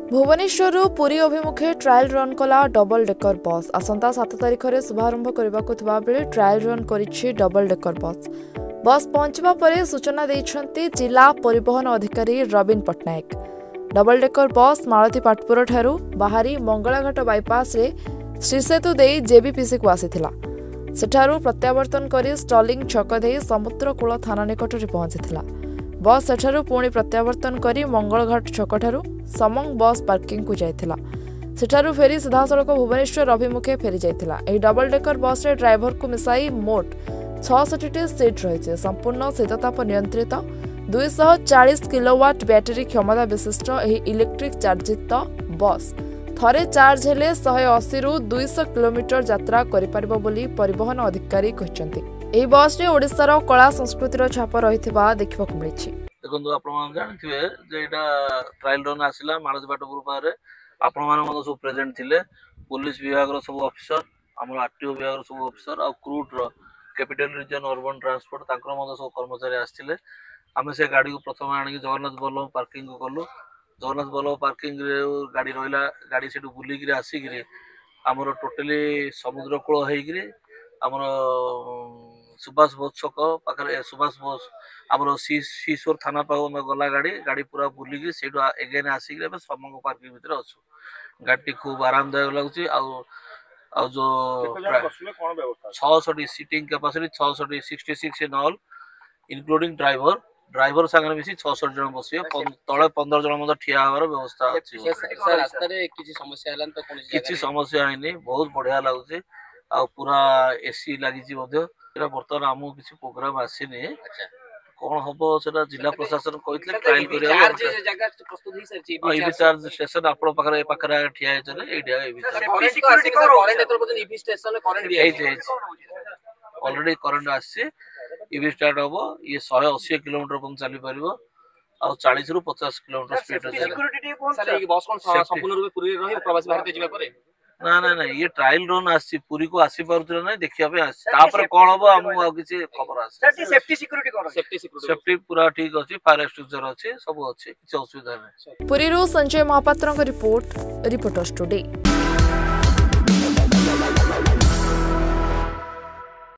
भुवनेश्वर पुरी अभिमुखे trial run कला double decker bus आसंता 7 तारिख में शुभारंभ करने बेले ट्रायल रन करिछि डबल डेकर बस पहुंचवा पर सूचना देइछन्ति जिला परिवहन अधिकारी रवीन पट्टनायक। डबल डेकर बस मालती पाटपुर ठारू बाहरी मंगलाघाट बाईपास रे श्रीसेतु देई जेबीपीसी को आसीथिला। सेठारू प्रत्यावर्तन करी स्टॉलिंग छक देई समुद्रकूल थाना निकट में पहुंचीथिला। बस सेठारू पुणी प्रत्यावर्तन करी मंगलघाट छक ठारू समंग बस पार्किंग को जाइथिला। सेठारू फेरी सीधासड़क भुवनेश्वर अभिमुखे फेरी जाइथिला। एही डबल डेकर बस रे ड्राइवर को मिसाई मोट 66 सीट रही। संपूर्ण शीतताप नियंत्रित 240 किलोवाट बैटेरी क्षमता विशिष्ट एही इलेक्ट्रिक चार्जित बस थरे चार्ज हेले 180 रु 200 किलोमीटर यात्रा करिपारिबो बोली परिवहन अधिकारी कहचंती। एही बस रे ओडिसार कला संस्कृतिर छाप रहिथिबा देखिबाकू मिलिछि। देखो आपण जानथिबे जे एटा ट्रायल रन आसिला मालती पाटपुर पारे आपण माने सब प्रेजेंट थिले। पुलिस विभाग रो सब ऑफिसर हमर आरटीओ विभाग रो सब ऑफिसर आ क्रूट रो कैपिटल रीजन अर्बन ट्रांसपोर्ट तांकर मते सब कर्मचारी आस्थिले। आमे से गाड़ी को प्रथम आनी जगन्नाथ बल्लभ पार्किंग को कलु। जगन्नाथ बल्लभ पार्किंग रे गाड़ी रहिला। गाड़ी सेटु बुली गिरी आसी गिरी हमर टोटली समुद्र कूल हेई गिरी हमर सुभाष बोस छक पाखरे सुभाष बोस हमर सीसोर थाना पाव में गला गाड़ी पूरा बुली गिरी सेटु एगेन आसी गिरी समंग पार्किंग भीतर अछु। गाड़ी खूब आरामदायक लागुची आ जो 66 seating capacity 66 in all including driver संगे मिसी 66 जन बसिए तळे 15 जन मत ठिया हवार व्यवस्था अछि। सर रास्ता रे किछि समस्या हलन तो कोन किछि समस्या हैनी बहुत बढ़िया लागुची आ पूरा एसी लागिची मध्ये। एरा बर्तन हमु किछि प्रोग्राम आसीनी कोन हबो सेटा जिला प्रशासन कहितले ट्रायल करिया चार्ज जगह प्रस्तुत ही सरची ईवी चार्ज स्टेशन आपण पाखरे पाखरा ठिया हैचले एडिया ईवी चार्ज सिक्योरिटी करंट एतर को ईवी स्टेशन में करंट दिया है ऑलरेडी करंट आसी ईवी स्टार्ट हबो। ये 180 किलोमीटर पन चली परिबो आ 40 रु 50 किलोमीटर स्पीड रे। सिक्योरिटी कोन सर ये बस कोन संपूर्ण रूप पुरी रही प्रवासी भारत जीवा करे ना ये ट्रायल रन आसी पुरी को आसी पारुतले नै देखिया पे आसी तापर कोन हबो हम आ किछि खबर आसी। सेफ्टी सिक्योरिटी करो सेफ्टी पूरा ठीक अछि फायर स्ट्रक्चर अछि सब अछि किछि असुविधा नै। पुरीरू संजय महापात्रଙ୍କ रिपोर्टर्स टुडे।